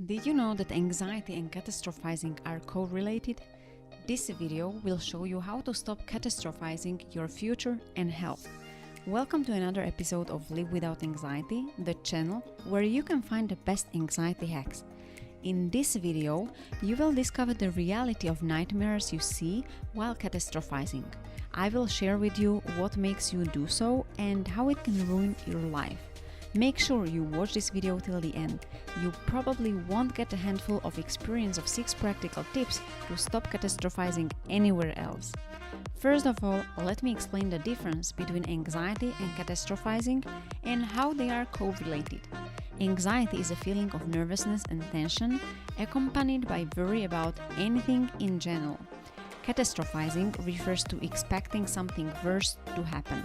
Did you know that anxiety and catastrophizing are correlated? This video will show you how to stop catastrophizing your future and health. Welcome to another episode of Live Without Anxiety, the channel where you can find the best anxiety hacks. In this video, you will discover the reality of nightmares you see while catastrophizing. I will share with you what makes you do so and how it can ruin your life. Make sure you watch this video till the end. You probably won't get a handful of experience of 6 practical tips to stop catastrophizing anywhere else. First of all, let me explain the difference between anxiety and catastrophizing and how they are correlated. Anxiety is a feeling of nervousness and tension accompanied by worry about anything in general. Catastrophizing refers to expecting something worse to happen.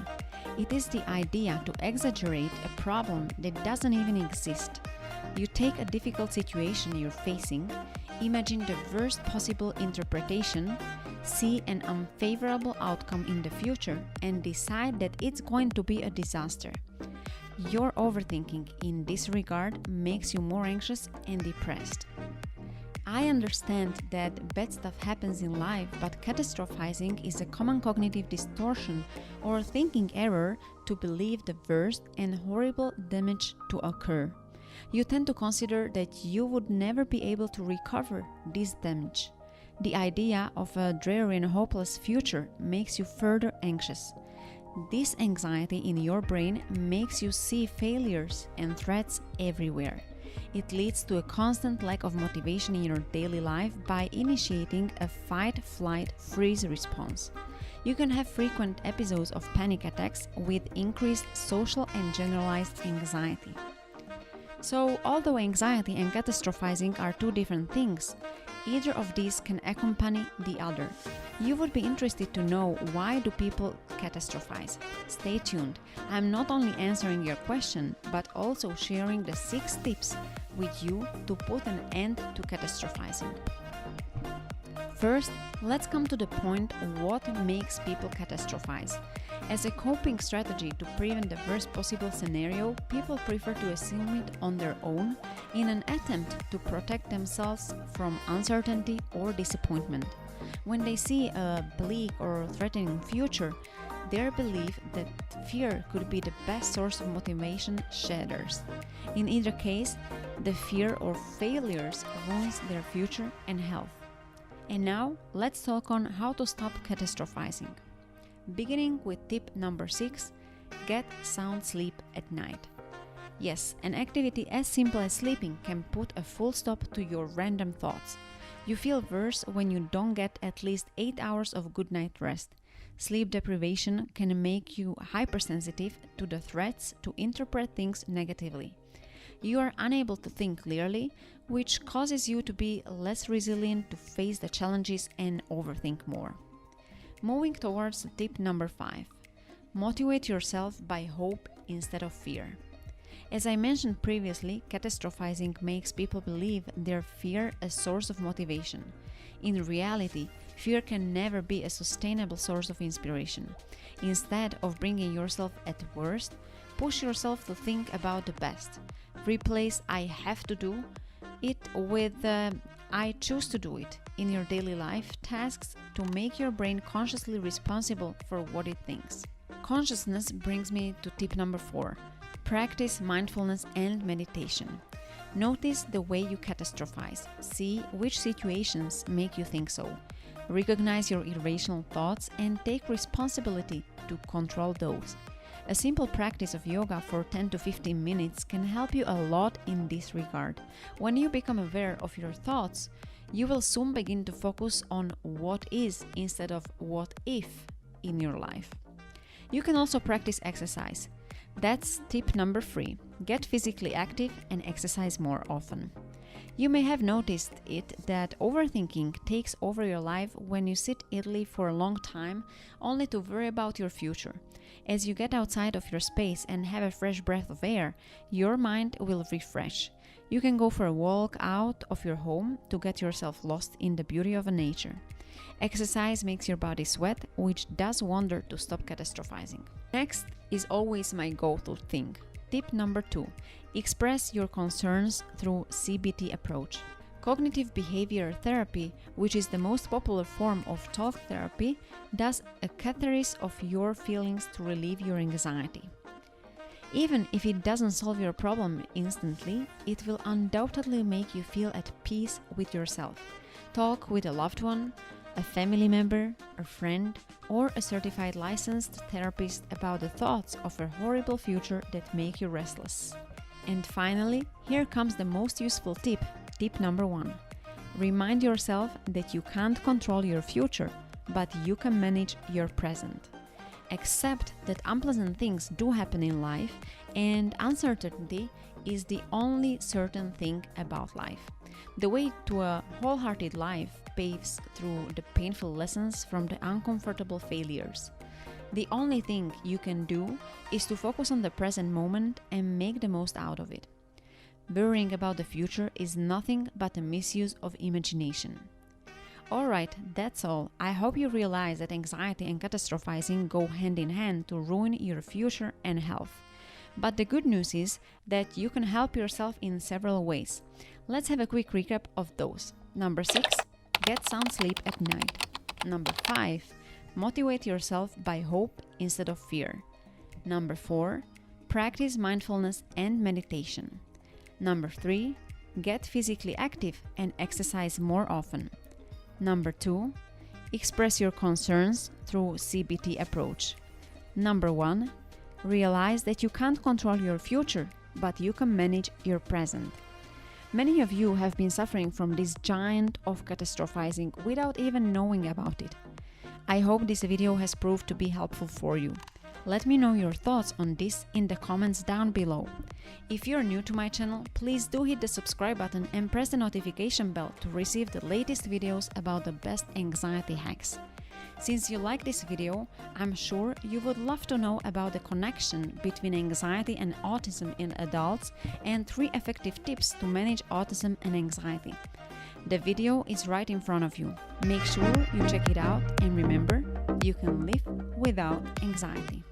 It is the idea to exaggerate a problem that doesn't even exist. You take a difficult situation you're facing, imagine the worst possible interpretation, see an unfavorable outcome in the future, and decide that it's going to be a disaster. Your overthinking in this regard makes you more anxious and depressed. I understand that bad stuff happens in life, but catastrophizing is a common cognitive distortion or thinking error to believe the worst and horrible damage to occur. You tend to consider that you would never be able to recover this damage. The idea of a dreary and hopeless future makes you further anxious. This anxiety in your brain makes you see failures and threats everywhere. It leads to a constant lack of motivation in your daily life by initiating a fight, flight, freeze response. You can have frequent episodes of panic attacks with increased social and generalized anxiety. So, although anxiety and catastrophizing are two different things, either of these can accompany the other. You would be interested to know why do people catastrophize. Stay tuned. I'm not only answering your question, but also sharing the 6 tips with you to put an end to catastrophizing. First, let's come to the point what makes people catastrophize. As a coping strategy to prevent the worst possible scenario, people prefer to assume it on their own in an attempt to protect themselves from uncertainty or disappointment. When they see a bleak or threatening future, their belief that fear could be the best source of motivation shatters. In either case, the fear or failures ruins their future and health. And now, let's talk on how to stop catastrophizing. Beginning with tip number 6, get sound sleep at night. Yes, an activity as simple as sleeping can put a full stop to your random thoughts. You feel worse when you don't get at least 8 hours of good night rest. Sleep deprivation can make you hypersensitive to the threats to interpret things negatively. You are unable to think clearly, which causes you to be less resilient to face the challenges and overthink more. Moving towards tip number 5. Motivate yourself by hope instead of fear. As I mentioned previously, catastrophizing makes people believe their fear a source of motivation. In reality, fear can never be a sustainable source of inspiration. Instead of bringing yourself at worst, push yourself to think about the best. Replace I have to do it with I choose to do it in your daily life tasks to make your brain consciously responsible for what it thinks. Consciousness brings me to tip number 4. Practice mindfulness and meditation. Notice the way you catastrophize. See which situations make you think so. Recognize your irrational thoughts and take responsibility to control those. A simple practice of yoga for 10 to 15 minutes can help you a lot in this regard. When you become aware of your thoughts, you will soon begin to focus on what is instead of what if in your life. You can also practice exercise. That's tip number 3. Get physically active and exercise more often. You may have noticed it that overthinking takes over your life when you sit idly for a long time only to worry about your future. As you get outside of your space and have a fresh breath of air, your mind will refresh. You can go for a walk out of your home to get yourself lost in the beauty of nature. Exercise makes your body sweat, which does wonder to stop catastrophizing. Next is always my go-to thing, Tip number 2. Express your concerns through CBT approach. Cognitive behavior therapy, which is the most popular form of talk therapy, does a catharsis of your feelings to relieve your anxiety. Even if it doesn't solve your problem instantly, it will undoubtedly make you feel at peace with yourself. Talk with a loved one, a family member, a friend, or a certified licensed therapist about the thoughts of a horrible future that make you restless. And finally, here comes the most useful tip. Tip number 1. Remind yourself that you can't control your future, but you can manage your present. Accept that unpleasant things do happen in life, and uncertainty is the only certain thing about life. The way to a wholehearted life paves through the painful lessons from the uncomfortable failures. The only thing you can do is to focus on the present moment and make the most out of it. Worrying about the future is nothing but a misuse of imagination. Alright, that's all. I hope you realize that anxiety and catastrophizing go hand in hand to ruin your future and health. But the good news is that you can help yourself in several ways. Let's have a quick recap of those. Number 6. Get sound sleep at night. Number 5. Motivate yourself by hope instead of fear. Number 4. Practice mindfulness and meditation. Number 3. Get physically active and exercise more often. Number 2. Express your concerns through CBT approach. Number 1. Realize that you can't control your future, but you can manage your present. Many of you have been suffering from this giant of catastrophizing without even knowing about it. I hope this video has proved to be helpful for you. Let me know your thoughts on this in the comments down below. If you're new to my channel, please do hit the subscribe button and press the notification bell to receive the latest videos about the best anxiety hacks. Since you like this video, I'm sure you would love to know about the connection between anxiety and autism in adults and 3 effective tips to manage autism and anxiety. The video is right in front of you. Make sure you check it out and remember, you can live without anxiety.